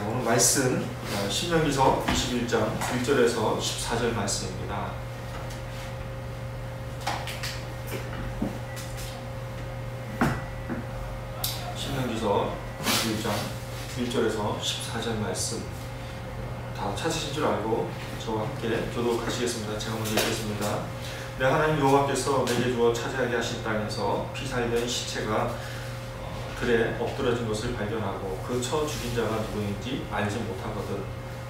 오늘 말씀 신명기서 21장 1절에서 14절 말씀입니다. 신명기서 21장 1절에서 14절 말씀 다 찾으신 줄 알고 저와 함께 교독하시겠습니다. 제가 먼저 읽겠습니다. 내 하나님 여호와께서 내게 주어 차지하게 하신 땅에서 피살된 시체가 들에 엎드러진 것을 발견하고 그 쳐 죽인 자가 누구인지 알지 못하거든.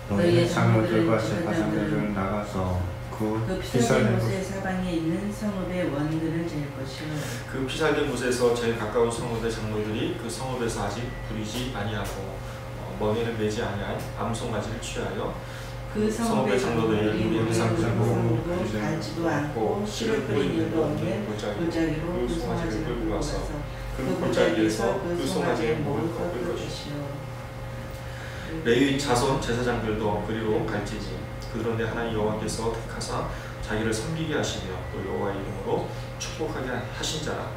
너희의 장로들과 제사장들을 나가서 그 피살된 곳의 사방에 있는 성읍의 원근을 잴 것이요. 그 피살된 곳에서 제일 가까운 성읍의 장로들이 그 성읍에서 아직 부리지 아니하고 멍에를 매지 아니한 암송아지를 취하여 그 성읍의 장로들이 우리 상상으로 갈지도 않고 씨를 뿌린 일도 없는 골짜기로 그 송아지를 끌고 가서 그 골짜기에서 그 송아지의 목을 꺾을 것이요. 레위 자손 제사장들도 그리로 갈지니 그런데 하나님 여호와께서 택하사 자기를 섬기게 하시며 또 여호와의 이름으로 축복하게 하신 자라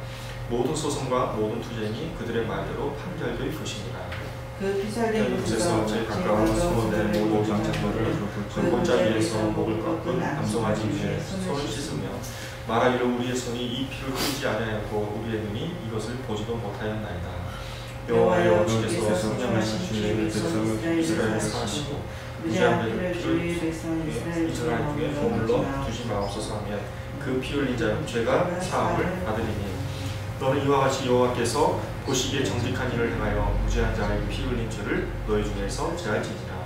모든 소송과 모든 투쟁이 그들의 말대로 판결될 것입니다. 그 피살된 곳에서 제일 가까운 성읍의 모든 장자들을 그 골짜기에서 목을 꺾은 암송아지 위에 손을 씻으며 말하기를 우리의 손이 이 피를 흘리지 아니하였고 우리의 눈이 이것을 보지도 못하였나이다. 여호와여 주께서 성령하신 주의 백성 이스라엘을 사하시고 무죄한 피를 이스라엘 중에 머물러 두지 마옵소서 하며 그 피 흘린 자는 죄가 사함을 받으리니 너는 이와 같이 여호와께서 보시기에 정직한 일을 행하여 무죄한 자의 피 흘린 죄를 너희 중에서 제할지니라.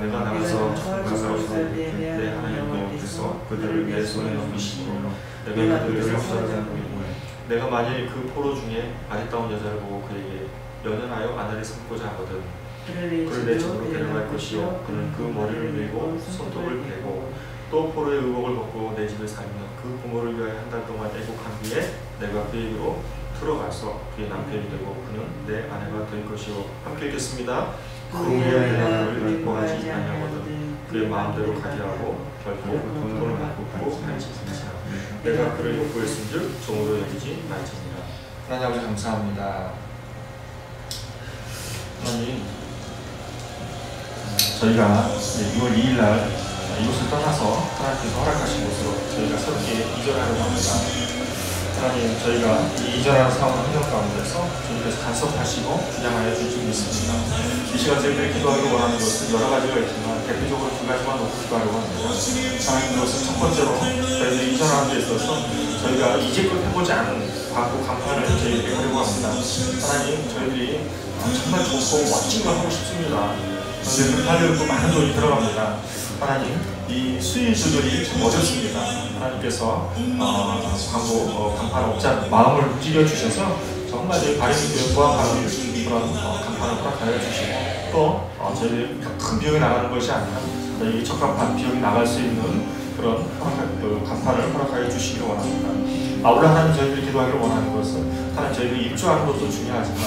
내가 나가서 가까워서 내 하나님 여호와께서 그들을 내 손에 넘기시고 내가 그들을 수사하지 않고 내가 만일 그 포로 중에 아리따운 여자를 보고 그에게 연연하여 아내를 삼고자 하거든 그를 내 집으로 데려갈 것이요 그는 그 머리를 밀고 손톱을 베고 또 포로의 의복을 벗고 내 집에 살며 그 부모를 위하여 한 달 동안 애국한 뒤에 내가 그에게로 들어가서 그의 남편이 되고 그는 내 아내가 될 것이요. 함께 읽겠습니다. 그의 나를 기뻐하지 아니하거든 그의 마음대로 가게 하고 결코 돈을 받고 할지 않으시라. 내가 그를 욕구했은즉 종으로 여기지 말지니라. 하나님 아버지 감사합니다. 하나님 저희가 6월 2일 날 이곳을 떠나서 하나님께서 허락하신 곳으로 저희가 새롭게 이전하려고 합니다. 하나님 저희가 이 이전하는 상황 환경 가운데서 주님께서 간섭하시고 주장하여 주시고 있습니다. 이 시간 저희들이 기도하기로 원하는 것은 여러 가지가 있지만 대표적으로 두 가지만 놓고 기도하려고 합니다. 하나님 그것은 첫 번째로 저희들이 이전하는 데 있어서 저희가 이제껏 해보지 않은 광고 간판을 저희들이 하려고 합니다. 하나님 저희들이 정말 좋고 멋진 걸 하고 싶습니다. 그런데 그 하려고 많은 돈이 들어갑니다. 하나님 이 수익 조절이 참 어렵습니다. 하나님께서 광고 간판 업자 마음을 움직여 주셔서 정말 저희 바리미교회 부합하는 그런 간판을 허락하여 주시고 또 저희 큰 비용이 나가는 것이 아니라 저희 적합한 비용이 나갈 수 있는 그런 간판을 허락하여 주시기 원합니다. 우리 하나님 저희들이 기도하기를 원하는 것은 하나님 저희들이 입주하는 것도 중요하지만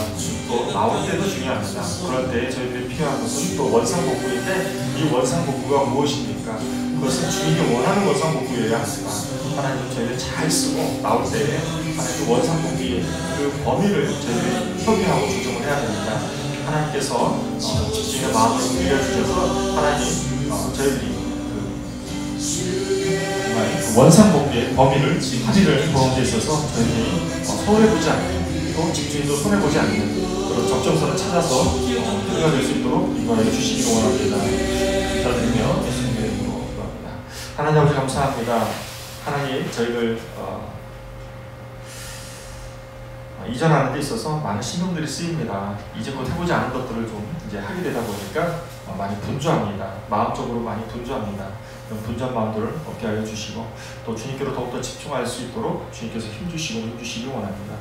또 나올 때도 중요합니다. 그럴 때 저희들이 필요한 것은 또 원상복구인데 이 원상복구가 무엇입니까? 그것은 주님이 원하는 원상복구여야 합니다. 하나님 저희를 잘 쓰고 나올 때에 하나님 원상복구의 그 범위를 저희들이 협의하고 조정을 해야 됩니다. 하나님께서 집중의 마음을 움직여주셔서 하나님 저희들이 원상복구의 범위를 합의를 보는 데 있어서 저희들이 손해보지 않는 또 집주인도 손해보지 않는 그런 적정선을 찾아서 우리가 될 수 있도록 인도하여 주시기 원합니다. 기도드리며 예수님의 이름으로 기도합니다. 하나님 아버지 감사합니다. 하나님 저희들 이전하는 데 있어서 많은 신경들이 쓰입니다. 이제껏 해보지 않은 것들을 좀 이제 하게 되다 보니까 많이 분주합니다. 마음적으로 많이 분주합니다. 그런 분주한 마음들을 없게 하여 주시고 또 주님께로 더욱더 집중할 수 있도록 주님께서 힘주시기 원합니다.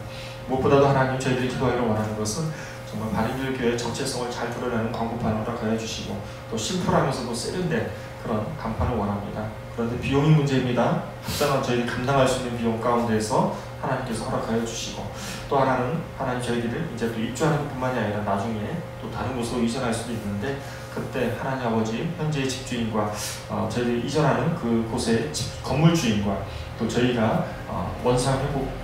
무엇보다도 하나님 저희들이 기도하기를 원하는 것은 정말 바리미교회 교회의 정체성을 잘 드러내는 광고판을 허락하여 주시고 또 심플하면서도 세련된 그런 간판을 원합니다. 그런데 비용이 문제입니다. 합당한 저희들이 감당할 수 있는 비용 가운데에서 하나님께서 허락하여 주시고 또 하나는 하나님 저희들을 이제 또 입주하는 것뿐만이 아니라 나중에 또 다른 곳으로 이전할 수도 있는데 그때 하나님 아버지 현재의 집주인과 저희들이 이전하는 그 곳의 건물주인과 또 저희가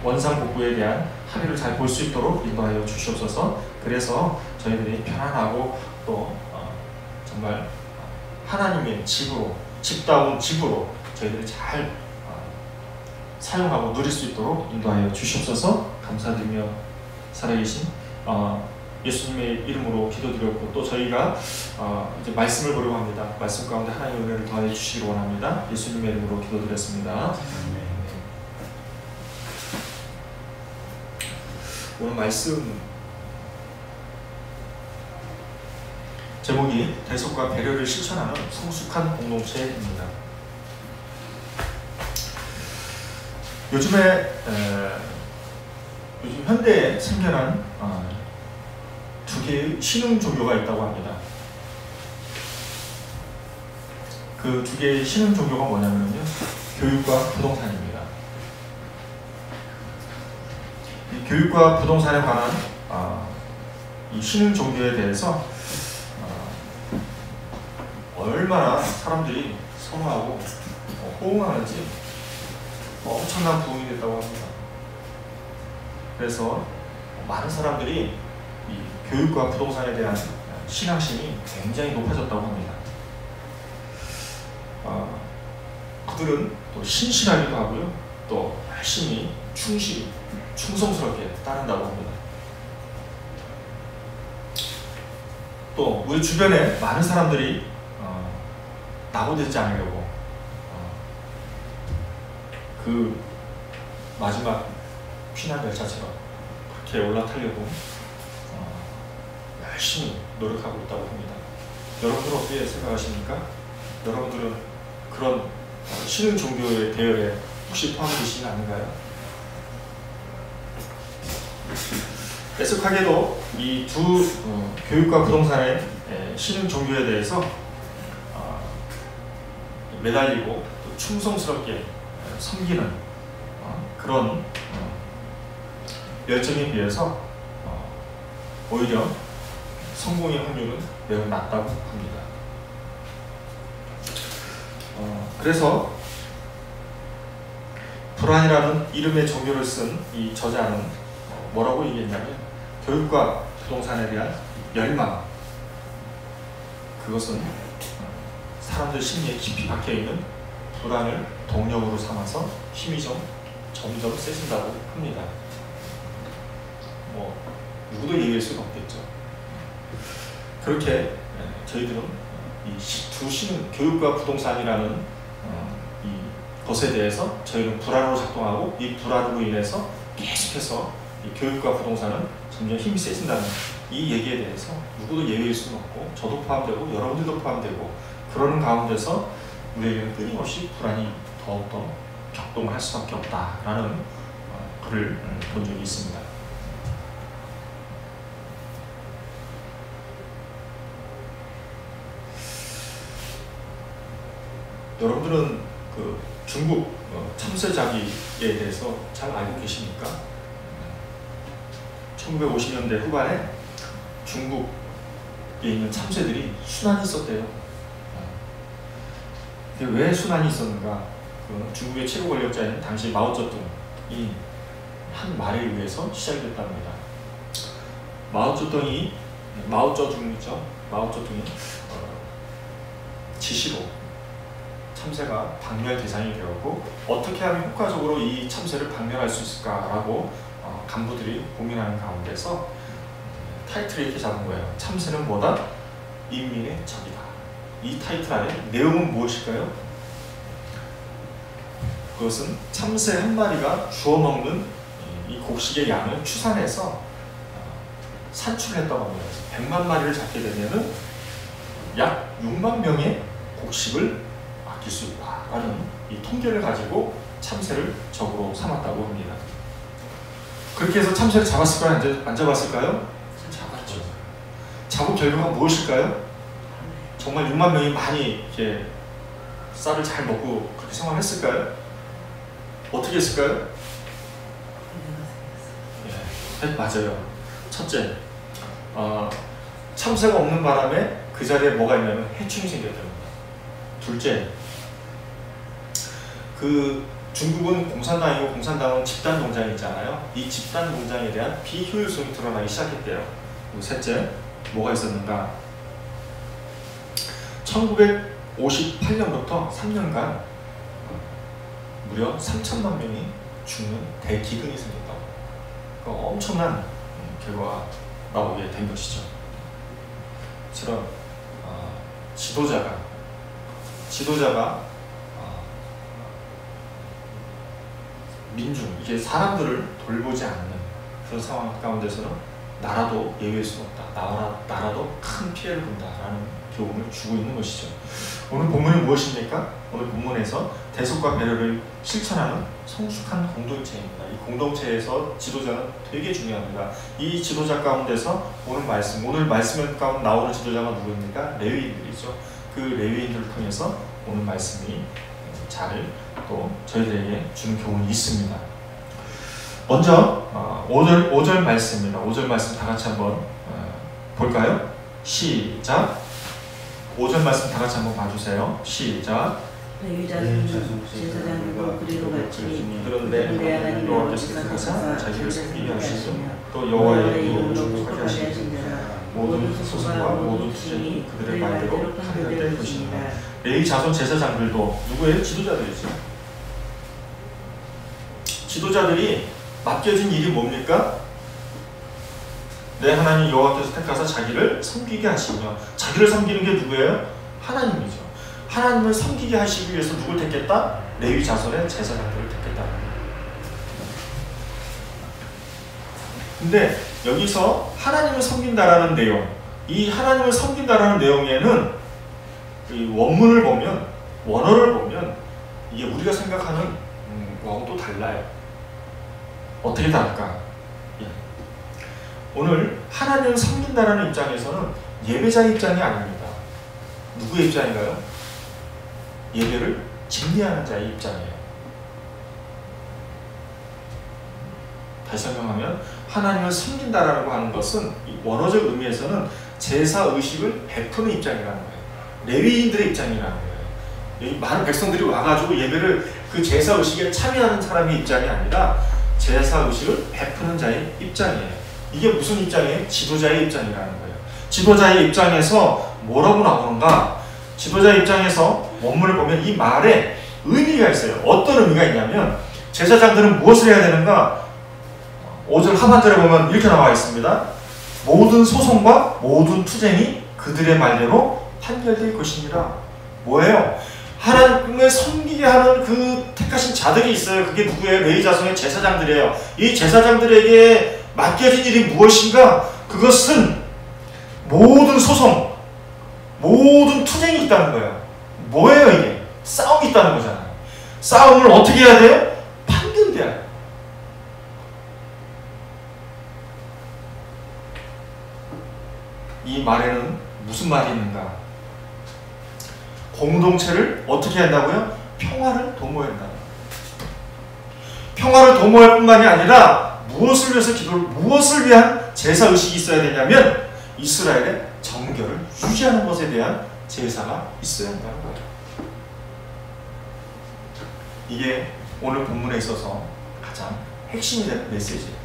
원상복구에 대한 합의를 잘 볼 수 있도록 인도하여 주시옵소서. 그래서 저희들이 편안하고 또 정말 하나님의 집으로, 집다운 집으로 저희들이 잘 사용하고 누릴 수 있도록 인도하여 주시옵소서. 감사드리며 살아계신 예수님의 이름으로 기도드렸고, 또 저희가 이제 말씀을 보려고 합니다. 말씀 가운데 하나님의 은혜를 더하여 주시기를 원합니다. 예수님의 이름으로 기도드렸습니다. 오늘 말씀 제목이 대속과 배려를 실천하는 성숙한 공동체입니다. 요즘 현대에 생겨난 두 개의 신흥 종교가 있다고 합니다. 그 두 개의 신흥 종교가 뭐냐면요, 교육과 부동산입니다. 이 교육과 부동산에 관한 이 신흥 종교에 대해서 얼마나 사람들이 선호하고 호응하는지 엄청난 부흥이 됐다고 합니다. 그래서 많은 사람들이 이 교육과 부동산에 대한 신앙심이 굉장히 높아졌다고 합니다. 그들은 또 신실하기도 하고요, 또 열심히 충실히 충성스럽게 따른다고 합니다. 또 우리 주변에 많은 사람들이 낙오되지 않으려고 그 마지막 피난 열차처럼 그렇게 올라타려고 열심히 노력하고 있다고 합니다. 여러분들은 어떻게 생각하십니까? 여러분들은 그런 신흥 종교의 대열에 혹시 포함되시지 않는가요? 애석하게도 이 두 교육과 부동산의 신흥 종교에 대해서 매달리고 또 충성스럽게 섬기는 그런 열정에 비해서 오히려 성공의 확률은 매우 낮다고 합니다. 그래서 불안이라는 이름의 종교를 쓴 이 저자는 뭐라고 얘기했냐면, 교육과 부동산에 대한 열망, 그것은 사람들 심리에 깊이 박혀있는 불안을 동력으로 삼아서 힘이 점점 세진다고 합니다. 누구도 예외일 수는 없겠죠. 그렇게 저희들은 이 두 신흥, 교육과 부동산이라는 이 것에 대해서 저희는 불안으로 작동하고, 이 불안으로 인해서 계속해서 이 교육과 부동산은 점점 힘이 세진다는 이 얘기에 대해서 누구도 예외일 수는 없고, 저도 포함되고 여러분들도 포함되고, 그러는 가운데서 우리에게는 끊임없이 불안이 더욱더 격동을 할 수밖에 없다라는 글을 본 적이 있습니다. 여러분들은 그 중국 참새잡이에 대해서 잘 알고 계십니까? 1950년대 후반에 중국에 있는 참새들이 순환이 있었대요. 왜 순환이 있었는가? 중국의 최고 권력자인 당시 마오쩌둥이 한 말에 의해서 시작이 됐답니다. 마오쩌둥이 지시로 참새가 박멸 대상이 되었고, 어떻게 하면 효과적으로 이 참새를 박멸할 수 있을까라고 간부들이 고민하는 가운데서 타이틀을 이렇게 잡은 거예요. 참새는 뭐다? 인민의 적이다. 이 타이틀 안에 내용은 무엇일까요? 그것은 참새 한 마리가 주워먹는 이 곡식의 양을 추산해서 산출했다고 합니다. 100만 마리를 잡게 되면은 약 6만 명의 곡식을 아낄 수 있다라는 이 통계를 가지고 참새를 적으로 삼았다고 합니다. 그렇게 해서 참새를 잡았을까요? 안 잡았을까요? 잡았죠. 잡은 결과가 무엇일까요? 정말 6만 명이 많이 이렇게 쌀을 잘 먹고 그렇게 생활했을까요? 어떻게 했을까요? 네, 맞아요. 첫째, 참새가 없는 바람에 그 자리에 뭐가 있냐면 해충이 생겼답니다. 둘째, 그 중국은 공산당이고, 공산당은 집단 농장이 있잖아요. 이 집단 농장에 대한 비효율성이 드러나기 시작했대요. 그리고 셋째, 뭐가 있었는가? 1958년부터 3년간 무려 3천만 명이 죽는 대기근이 생겼다고. 그러니까 엄청난 결과가 나오게 된 것이죠. 이처럼 지도자가 민중, 이게 사람들을 돌보지 않는 그런 상황 가운데서는 나라도 예외일 수는 없다. 나라도 큰 피해를 본다라는 교훈을 주고 있는 것이죠. 오늘 본문이 무엇입니까? 오늘 본문에서 대속과 배려를 실천하는 성숙한 공동체입니다. 이 공동체에서 지도자는 되게 중요합니다. 이 지도자 가운데서 오늘 말씀 가운데 나오는 지도자가 누구입니까? 레위인들이죠. 그 레위인들을 통해서 오늘 말씀이 잘 또 저희들에게 주는 교훈이 있습니다. 먼저 5절 말씀입니다. 5절 말씀 다 같이 한번 볼까요? 시작. 5절 말씀 다 같이 한번 봐주세요. 시작. 제사장들과 그리로 같이 그런데 여호와께서 택하사 자기를 섬기게 하시고 또 여호와의 이름을 축복하게 하시니라. 모든 소송과 모든 투쟁이 그들의 말대로 판결될 것입니다. 레위 자손 제사장들도 누구예요? 지도자들이죠. 지도자들이 맡겨진 일이 뭡니까? 내 하나님 여호와께서 택하사 자기를 섬기게 하시며, 자기를 섬기는 게 누구예요? 하나님이죠. 하나님을 섬기게 하시기 위해서 누굴 택했다? 레위 자손의 제사장들을 택했다. 근데 여기서 하나님을 섬긴다라는 내용, 이 하나님을 섬긴다라는 내용에는 이 원문을 보면, 원어를 보면 이게 우리가 생각하는 거하고 또 달라요. 어떻게 다를까? 오늘 하나님을 섬긴다라는 입장에서는 예배자의 입장이 아닙니다. 누구의 입장인가요? 예배를 집례하는 자의 입장이에요. 다시 설명하면 하나님을 섬긴다라고 하는 것은 원어적 의미에서는 제사 의식을 베푸는 입장이라는 거예요. 레위인들의 입장이라는 거예요. 많은 백성들이 와가지고 예배를 그 제사 의식에 참여하는 사람의 입장이 아니라 제사 의식을 베푸는 자의 입장이에요. 이게 무슨 입장이에요? 지도자의 입장이라는 거예요. 지도자의 입장에서 뭐라고 나오는가? 지도자의 입장에서 원문을 보면 이 말에 의미가 있어요. 어떤 의미가 있냐면 제사장들은 무엇을 해야 되는가? 5절 하반절에 보면 이렇게 나와 있습니다. 모든 소송과 모든 투쟁이 그들의 말대로 판결될 것이니라. 뭐예요? 하나님을 섬기게 하는 그 택하신 자들이 있어요. 그게 누구예요? 레위 자손의 제사장들이에요. 이 제사장들에게 맡겨진 일이 무엇인가? 그것은 모든 소송, 모든 투쟁이 있다는 거예요. 뭐예요 이게? 싸움이 있다는 거잖아요. 싸움을 어떻게 해야 돼요? 판결돼야 돼요. 이 말에는 무슨 말이 있는가? 공동체를 어떻게 한다고요? 평화를 도모해야 한다. 평화를 도모할 뿐만이 아니라 무엇을 위해서 무엇을 위한 제사 의식이 있어야 되냐면 이스라엘의 정결을 유지하는 것에 대한 제사가 있어야 한다는 거예요. 이게 오늘 본문에 있어서 가장 핵심이 되는 메시지예요.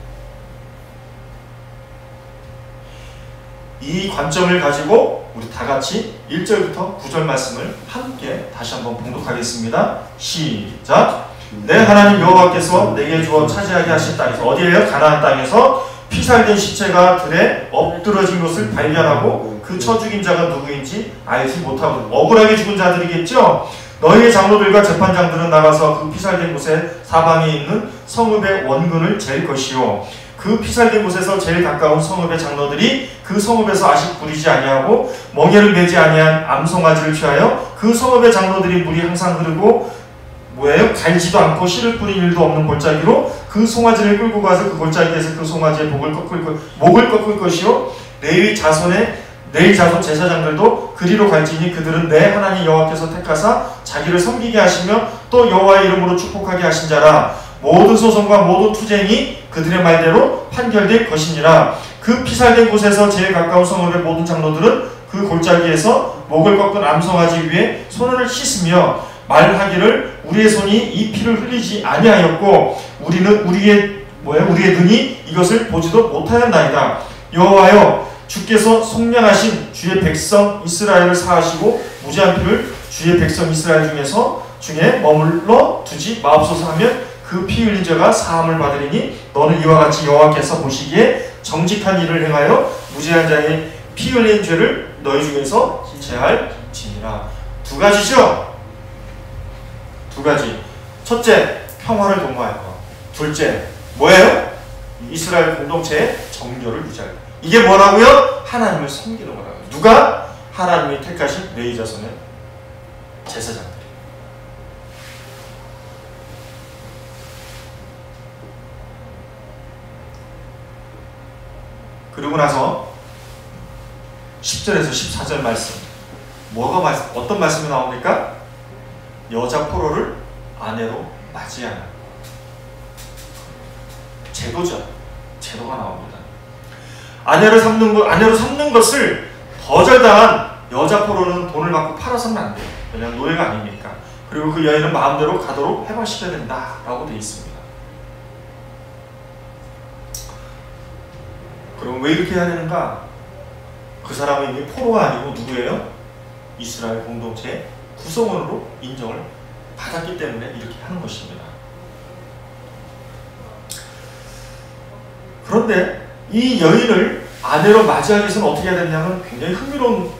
이 관점을 가지고 우리 다 같이 1절부터 9절 말씀을 함께 다시 한번 봉독하겠습니다. 시작. 내 하나님 여호와께서 내게 주어 차지하게 하신 땅에서, 어디에요? 가나안 땅에서 피살된 시체가 들에 엎드러진 것을 발견하고 그 쳐 죽인 자가 누구인지 알지 못하고, 억울하게 죽은 자들이겠죠. 너희의 장로들과 재판장들은 나가서 그 피살된 곳에 사방에 있는 성읍의 원근을 잴 것이요, 그 피살된 곳에서 제일 가까운 성읍의 장로들이 그 성읍에서 아식 부리지 아니하고 멍에를 매지 아니한 암송아지를 취하여 그 성읍의 장로들이 물이 항상 흐르고 뭐예요? 갈지도 않고 씨를 뿌린 일도 없는 골짜기로 그 송아지를 끌고 가서 그 골짜기에서 그 송아지의 목을 꺾을 것이요, 레위 자손 제사장들도 그리로 갈지니 그들은 내 하나님 여호와께서 택하사 자기를 섬기게 하시며 또 여호와의 이름으로 축복하게 하신 자라. 모든 소송과 모든 투쟁이 그들의 말대로 판결될 것이니라. 그 피살된 곳에서 제일 가까운 성읍의 모든 장로들은 그 골짜기에서 목을 꺾은 암송아지 위에 손을 씻으며 말하기를 우리의 손이 이 피를 흘리지 아니하였고 우리의 눈이 이것을 보지도 못하였나이다. 여호와여, 주께서 속량하신 주의 백성 이스라엘을 사하시고 무죄한 피를 주의 백성 이스라엘 중에 머물러 두지 마옵소서 하면 그 피 흘린 죄가 사함을 받으리니 너는 이와 같이 여호와께서 보시기에 정직한 일을 행하여 무죄한 자의 피 흘린 죄를 너희 중에서 제할지니라. 두 가지죠. 두 가지. 첫째, 평화를 도모할 것. 둘째, 뭐예요? 이스라엘 공동체의 정결을 유지할 것. 이게 뭐라고요? 하나님을 섬기는 거라고요. 누가? 하나님이 택하신 레위 자손의 제사장들. 그리고 나서 10절에서 14절 말씀. 어떤 말씀이 나옵니까? 여자 포로를 아내로 맞이하는 제도죠. 제도가 나옵니다. 아내로 삼는 것을 거절당한 여자 포로는 돈을 받고 팔아서는 안 돼요. 왜냐하면 노예가 아니니까. 그리고 그 여인은 마음대로 가도록 해방시켜야 된다라고 되어 있습니다. 그럼 왜 이렇게 해야 되는가? 그 사람은 이미 포로가 아니고 누구예요? 이스라엘 공동체의 구성원으로 인정을 받았기 때문에 이렇게 하는 것입니다. 그런데 이 여인을 아내로 맞이하기 위해서는 어떻게 해야 되냐면 굉장히 흥미로운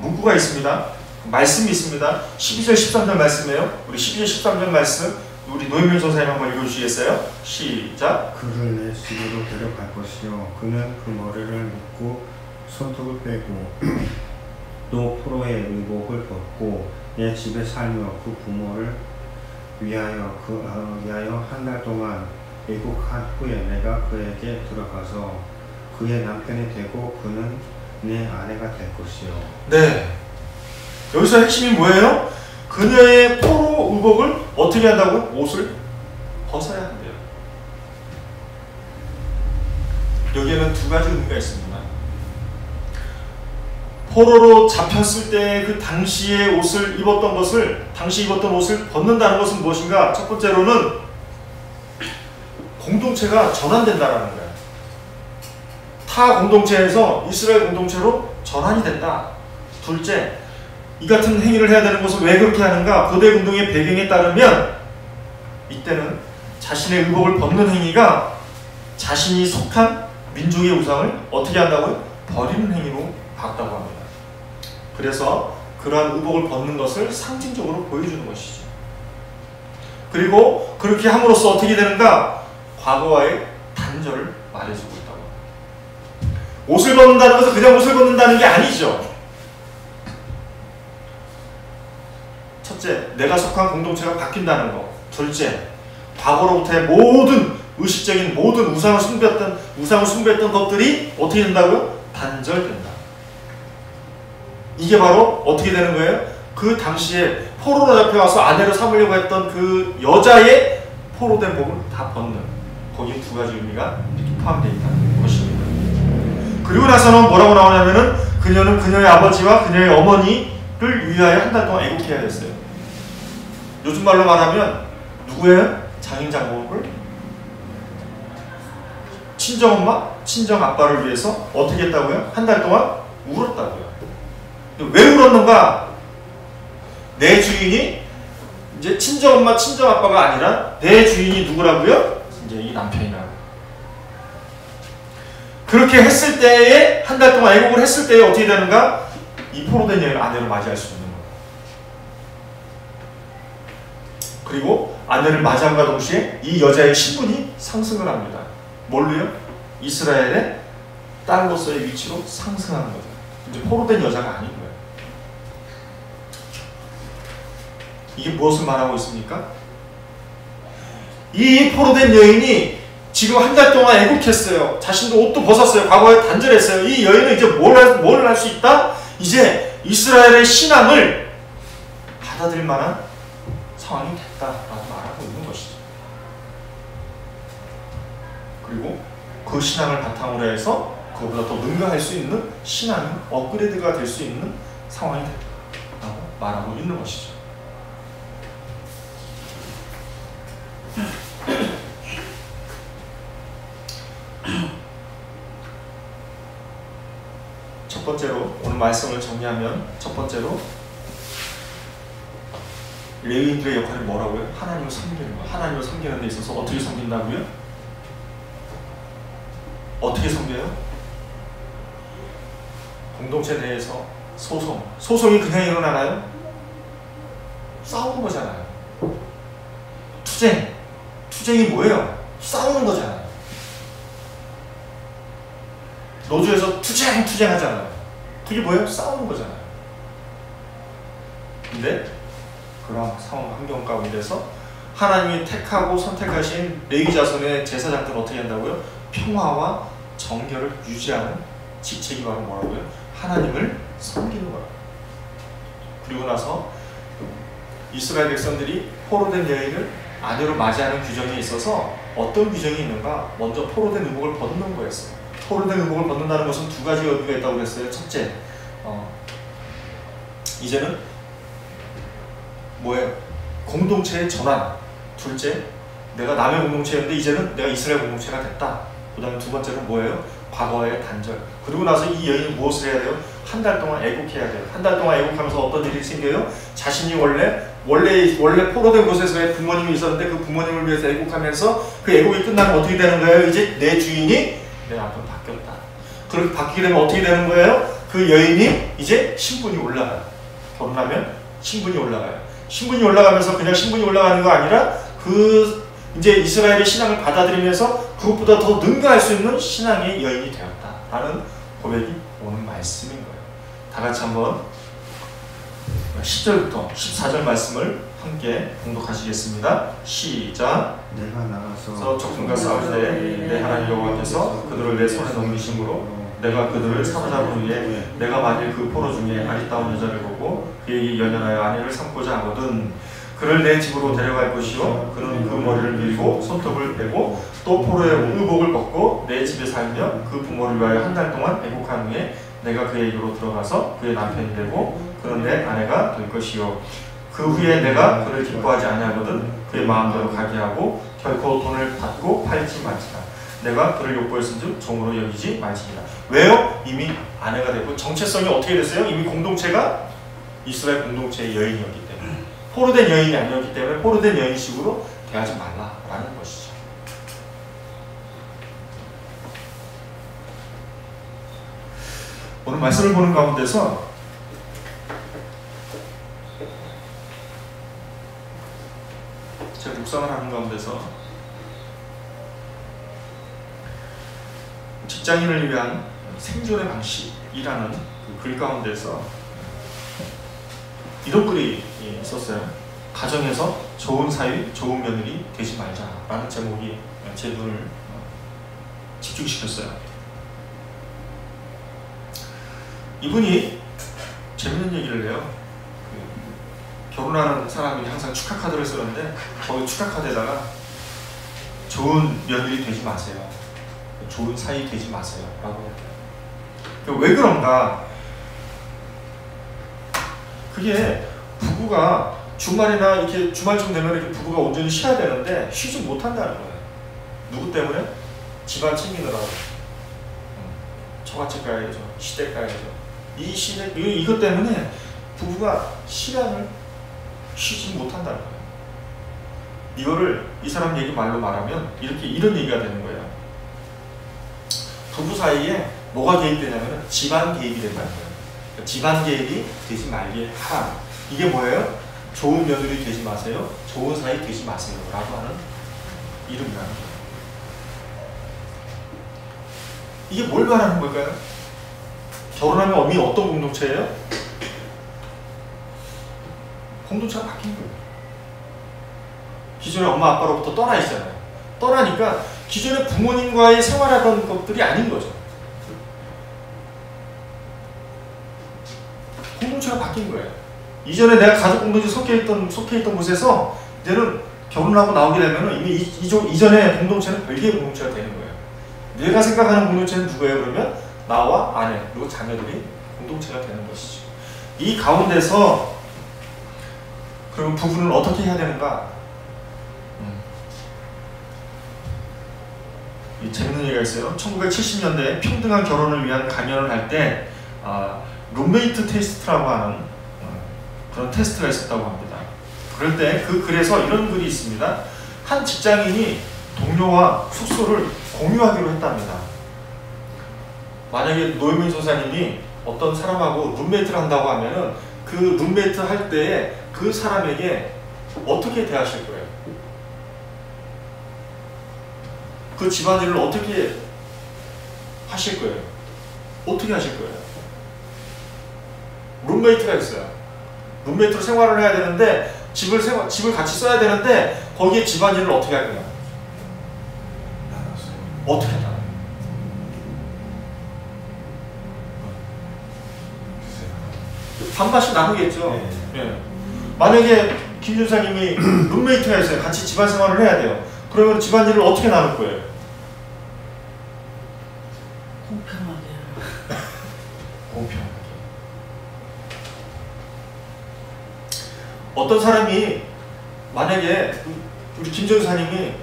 문구가 있습니다. 말씀이 있습니다. 12절 13절 말씀이에요. 우리 12절 13절 말씀 우리 노인민 선생님 한번 읽어주시겠어요? 시작. 그를 내 집으로 데려갈 것이요 그는 그 머리를 묶고 손톱을 빼고 또 포로의 의복을 벗고 내 집에 살며 그 부모를 위하여 한 달 동안 애국한 후에 내가 그에게 들어가서 그의 남편이 되고 그는 내 아내가 될 것이요. 네. 여기서 핵심이 뭐예요? 그녀의 포로 의복을 어떻게 한다고? 옷을 벗어야 한대요. 여기에는 두 가지 의미가 있습니다. 포로로 잡혔을 때 그 당시의 옷을 입었던 것을, 당시 입었던 옷을 벗는다는 것은 무엇인가? 첫 번째로는 공동체가 전환된다라는 거예요. 타 공동체에서 이스라엘 공동체로 전환이 된다. 둘째, 이 같은 행위를 해야 되는 것은 왜 그렇게 하는가? 고대 운동의 배경에 따르면 이때는 자신의 의복을 벗는 행위가 자신이 속한 민족의 우상을 어떻게 한다고요? 버리는 행위로 봤다고 합니다. 그래서 그러한 의복을 벗는 것을 상징적으로 보여주는 것이죠. 그리고 그렇게 함으로써 어떻게 되는가? 과거와의 단절을 말해주고 있다고 합니다. 옷을 벗는다는 것은 그냥 옷을 벗는다는 게 아니죠. 첫째, 내가 속한 공동체가 바뀐다는 것. 둘째, 과거로부터의 모든 의식적인 모든 우상을 숭배했던 것들이 어떻게 된다고요? 단절된다. 이게 바로 어떻게 되는 거예요? 그 당시에 포로로 잡혀와서 아내로 삼으려고 했던 그 여자의 포로된 몸을 다 벗는, 거기에 두 가지 의미가 이렇게 포함되어 있다는 것입니다. 그리고 나서는 뭐라고 나오냐면은 그녀는 그녀의 아버지와 그녀의 어머니를 위하여 한 달 동안 애국해야 됐어요. 요즘 말로 말하면 누구예요? 장인장모를 친정엄마, 친정아빠를 위해서 어떻게 했다고요? 한 달 동안 울었다고요. 왜 울었는가? 내 주인이 이제 친정엄마, 친정아빠가 아니라 내 주인이 누구라고요? 이제 이 남편이라고. 그렇게 했을 때에 한 달 동안 애국을 했을 때에 어떻게 되는가? 이 포로된 여인을 아내로 맞이할 수 있는 거예요. 그리고 아내를 맞이함과 동시에 이 여자의 신분이 상승을 합니다. 뭘로요? 이스라엘의 딸로서의 위치로 상승하는 거죠. 이제 포로된 여자가 아닌 거예요. 이게 무엇을 말하고 있습니까? 이 포로된 여인이 지금 한 달 동안 애국했어요. 자신도 옷도 벗었어요. 과거에 단절했어요. 이 여인은 이제 뭘 할 수 있다? 이제 이스라엘의 신앙을 받아들일 만한 상황이 됐다라고 말하고 있는 것이죠. 그리고 그 신앙을 바탕으로 해서 그보다 더 능가할 수 있는 신앙이 업그레이드가 될 수 있는 상황이 됐다라고 말하고 있는 것이죠. 첫 번째로 오늘 말씀을 정리하면 첫 번째로 레위인들의 역할이 뭐라고요? 하나님을 섬기는 거예요. 하나님을 섬기는 데 있어서 어떻게 섬긴다고요? 어떻게 섬겨요? 공동체 내에서 소송이 그냥 일어나나요? 싸우는 거잖아요. 투쟁이 뭐예요? 싸우는 거잖아요. 노조에서 투쟁하잖아요. 그게 뭐예요? 싸우는 거잖아요. 근데 그런 상황 환경 가운데서 하나님이 택하고 선택하신 레위 자손의 제사장들은 어떻게 한다고요? 평화와 정결을 유지하는 직책이 바로 뭐라고요? 하나님을 섬기는 거라고. 그리고 나서 이스라엘 백성들이 포로된 여인을 아내로 맞이하는 규정이 있어서 어떤 규정이 있는가? 먼저 포로된 의복을 벗는 거였어요. 포로된 의복을 벗는다는 것은 두 가지 의미가 있다고 그랬어요. 첫째, 이제는 뭐예요? 공동체의 전환. 둘째, 내가 남의 공동체였는데 이제는 내가 이스라엘 공동체가 됐다. 그 다음에 두 번째는 뭐예요? 과거의 단절. 그리고 나서 이 여인이 무엇을 해야 돼요? 한 달 동안 애국해야 돼요. 한 달 동안 애국하면서 어떤 일이 생겨요? 자신이 원래 포로된 곳에서의 부모님이 있었는데 그 부모님을 위해서 애국하면서 그 애국이 끝나면 어떻게 되는 거예요? 이제 내 주인이 내 남편 바뀌었다. 그렇게 바뀌게 되면 어떻게 되는 거예요? 그 여인이 이제 신분이 올라가요. 결혼하면 신분이 올라가요. 신분이 올라가면서 그냥 신분이 올라가는 거 아니라 이제 이스라엘의 신앙을 받아들이면서 그것보다 더 능가할 수 있는 신앙의 여인이 되었다라는 고백이 오는 말씀인 거예요. 다 같이 한번 10절부터 14절 말씀을 함께 봉독하시겠습니다. 시작. 내가 나가서 적군과 싸울 때 내 하나님 여호와께서 그들을 내 손에 넘기심으로 내가 그들을 사로잡은 후에 내가 만일 그 포로 중에 아리따운 여자를 보고 그에게 연연하여 아내를 삼고자 하거든 그를 내 집으로 데려갈 것이요 그는 그 머리를 밀고 손톱을 빼고 또 포로의 의복을 벗고 내 집에 살며 그 부모를 위하여 한 달 동안 애국한 후에 내가 그에게로 들어가서 그의 남편이 되고 그는 내 아내가 될 것이요 그 후에 내가 그를 기뻐하지 아니하거든 그의 마음대로 가게 하고 결코 돈을 받고 팔지 말지라 내가 그를 욕보였은즉 종으로 여기지 말지니라. 왜요? 이미 아내가 되고 정체성이 어떻게 됐어요? 이미 공동체가 이스라엘 공동체의 여인이었기 때문에 포로된 여인이 아니었기 때문에 포로된 여인식으로 대하지 말라라는 것이죠. 오늘 말씀을 보는 가운데서 제가 묵상을 하는 가운데서 직장인을 위한 생존의 방식이라는 그 글 가운데서 이런 글이 있었어요. 가정에서 좋은 사위, 좋은 며느리 되지 말자라는 제목이 제 눈을 집중시켰어요. 이분이 재밌는 얘기를 해요. 결혼하는 사람이 항상 축하 카드를 쓰는데 거기 축하 카드에다가 좋은 며느리 되지 마세요. 좋은 사이 되지 마세요. 라고. 왜 그런가? 그게 부부가 주말이나 이렇게 주말쯤 되면 이렇게 부부가 온전히 쉬어야 되는데 쉬지 못한다는 거예요. 누구 때문에? 집안 챙기느라고. 처갓집 가야죠. 시댁 가야죠. 이것 때문에 부부가 시간을 쉬지 못한다는 거예요. 이거를 이 사람 얘기 말로 말하면 이런 얘기가 되는 거예요. 부부 사이에 뭐가 개입되냐면 집안 개입이 된다는 거예요. 그러니까 집안 개입이 되지 말게 하라. 이게 뭐예요? 좋은 며느리 되지 마세요. 좋은 사이 되지 마세요. 라고 하는 이름이라는 거예요. 이게 뭘 말하는 걸까요? 결혼하면 이미 어떤 공동체예요? 공동체가 바뀐 거예요. 기존에 엄마 아빠로부터 떠나 있잖아요. 떠나니까 기존에 부모님과의 생활하던 것들이 아닌 거죠. 공동체가 바뀐 거예요. 이전에 내가 가족 공동체 속해 있던 곳에서 이제는 결혼하고 나오게 되면 이미 이전의 공동체는 별개의 공동체가 되는 거예요. 내가 생각하는 공동체는 누구예요? 그러면 나와 아내 그리고 자녀들이 공동체가 되는 것이죠. 이 가운데서 그럼 부부는 어떻게 해야 되는가? 이 재밌는 얘기가 있어요. 1970년대에 평등한 결혼을 위한 강연을 할 때 룸메이트 테스트라고 하는 그런 테스트가 있었다고 합니다. 그럴 때 그 글에서 이런 글이 있습니다. 한 직장인이 동료와 숙소를 공유하기로 했답니다. 만약에 노영민 조사님이 어떤 사람하고 룸메이트를 한다고 하면은 그 룸메이트 할 때에 그 사람에게 어떻게 대하실 거예요? 그 집안일을 어떻게 하실 거예요? 어떻게 하실 거예요? 룸메이트가 있어요. 룸메이트로 생활을 해야 되는데 집을 같이 써야 되는데 거기에 집안일을 어떻게 할 거냐? 어떻게 하나? 반반씩 나누겠죠. 네. 만약에 김 준사님이 룸메이트가 있어요. 같이 집안 생활을 해야 돼요. 그러면 집안일을 어떻게 나눌 거예요? 공평하게. 공평하게. 어떤 사람이 만약에 우리 김 전사님이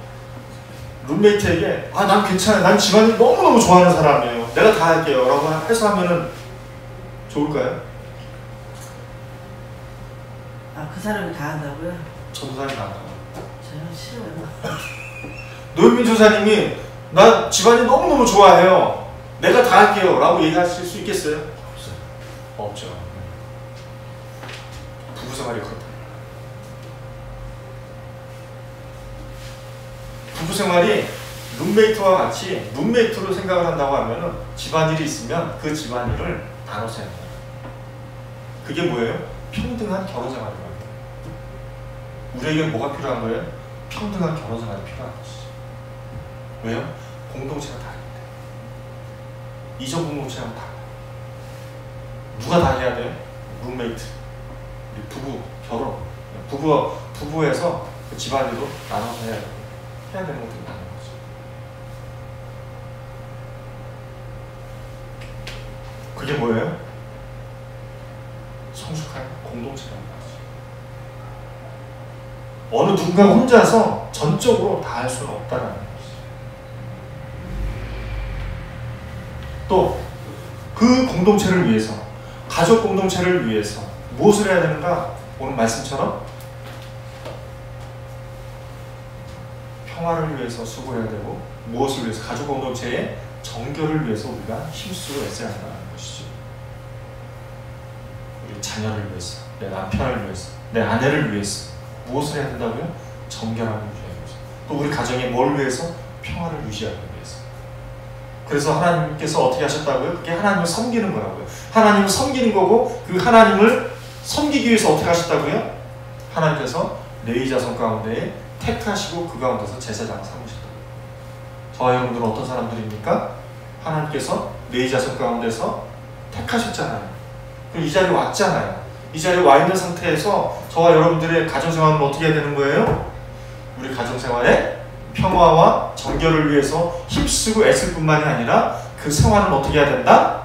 룸메이트에게 난 괜찮아요. 난 집안일 너무너무 좋아하는 사람이에요. 내가 다 할게요. 라고 해서 하면은 좋을까요? 그 사람이 다 한다고요? 저도 사람이 다 한다고. 저는 싫어요. 노영민 조사님이 나 집안일 너무너무 좋아해요. 내가 다 할게요. 라고 얘기하실 수 있겠어요? 없어요. 없죠. 부부생활이 그렇다. 부부생활이 룸메이트와 같이 룸메이트로 생각을 한다고 하면은 집안일이 있으면 그 집안일을 나눠서 해야 돼요. 그게 뭐예요? 평등한 결혼생활이라고 해요. 우리에게 뭐가 필요한 거예요? 평등한 결혼생활이 필요한 것이죠. 왜요? 공동체가 다릅니다. 이전 공동체하고 달라요. 누가 다 해야 돼요? 룸메이트. 우리 부부, 결혼. 부부에서 그 집안일도 나눠서 해야 돼요. 해야 되는 것들이 많은 거죠. 그게 뭐예요? 성숙한 공동체라는 거죠. 어느 누군가 혼자서 전적으로 다 할 수는 없다는 거죠. 또 그 공동체를 위해서, 가족 공동체를 위해서 무엇을 해야 되는가? 오늘 말씀처럼 평화를 위해서 수고해야 되고, 무엇을 위해서? 가족 공동체의 정결을 위해서 우리가 힘쓰고 애써야 한다는 것이죠. 우리 자녀를 위해서, 내 남편을 위해서, 내 아내를 위해서 무엇을 해야 된다고요? 정결함을 유지하기 위해서. 또 우리 가정에 뭘 위해서? 평화를 유지하기 위해서. 그래서 하나님께서 어떻게 하셨다고요? 그게 하나님을 섬기는 거라고요. 하나님을 섬기는 거고, 그 하나님을 섬기기 위해서 어떻게 하셨다고요? 하나님께서 레위 자손 가운데에 택하시고 그 가운데서 제사장을 삼으셨다고요. 저와 여러분들은 어떤 사람들입니까? 하나님께서 레위 자손 가운데서 택하셨잖아요. 그럼 이 자리에 왔잖아요. 이 자리에 와 있는 상태에서 저와 여러분들의 가정생활은 어떻게 해야 되는 거예요? 우리 가정생활에 평화와 정결을 위해서 힘쓰고 애쓸 뿐만이 아니라 그 생활은 어떻게 해야 된다?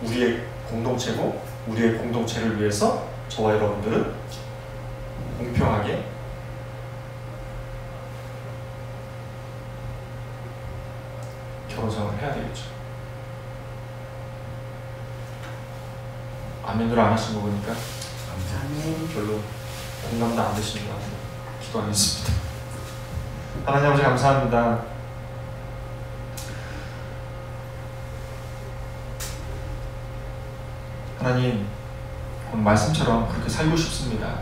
우리의 공동체고, 우리의 공동체를 위해서 저와 여러분들은 공평하게 결혼생활을 해야 되겠죠. 아멘으로 안 하신 거 보니까 별로 공감도 안 되시는 것 같아요. 기도하겠습니다. 하나님 아버지 감사합니다. 하나님, 오늘 말씀처럼 그렇게 살고 싶습니다.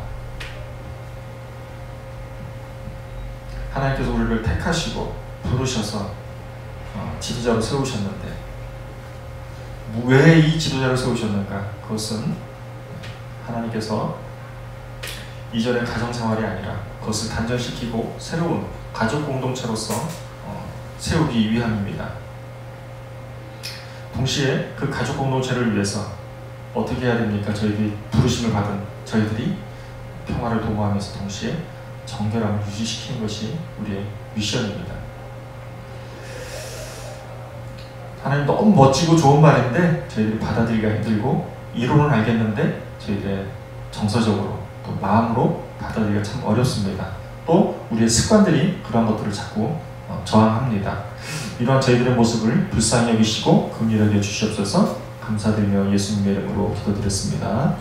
하나님께서 우리를 택하시고 부르셔서 지도자로 세우셨는데, 왜 이 지도자를 세우셨는가? 그것은 하나님께서 이전의 가정생활이 아니라 그것을 단절시키고 새로운 가족 공동체로서 세우기 위함입니다. 동시에 그 가족 공동체를 위해서 어떻게 해야 됩니까? 저희들이 부르심을 받은 저희들이 평화를 도모하면서 동시에 정결함을 유지시키는 것이 우리의 미션입니다. 하나님, 너무 멋지고 좋은 말인데 저희들이 받아들이기가 힘들고, 이론은 알겠는데 저희들의 정서적으로 또 마음으로 받아들이기가 참 어렵습니다. 또 우리의 습관들이 그런 것들을 자꾸 저항합니다. 이러한 저희들의 모습을 불쌍히 여기시고 긍휼히 여겨 주시옵소서. 감사드리며 예수님의 이름으로 기도드렸습니다.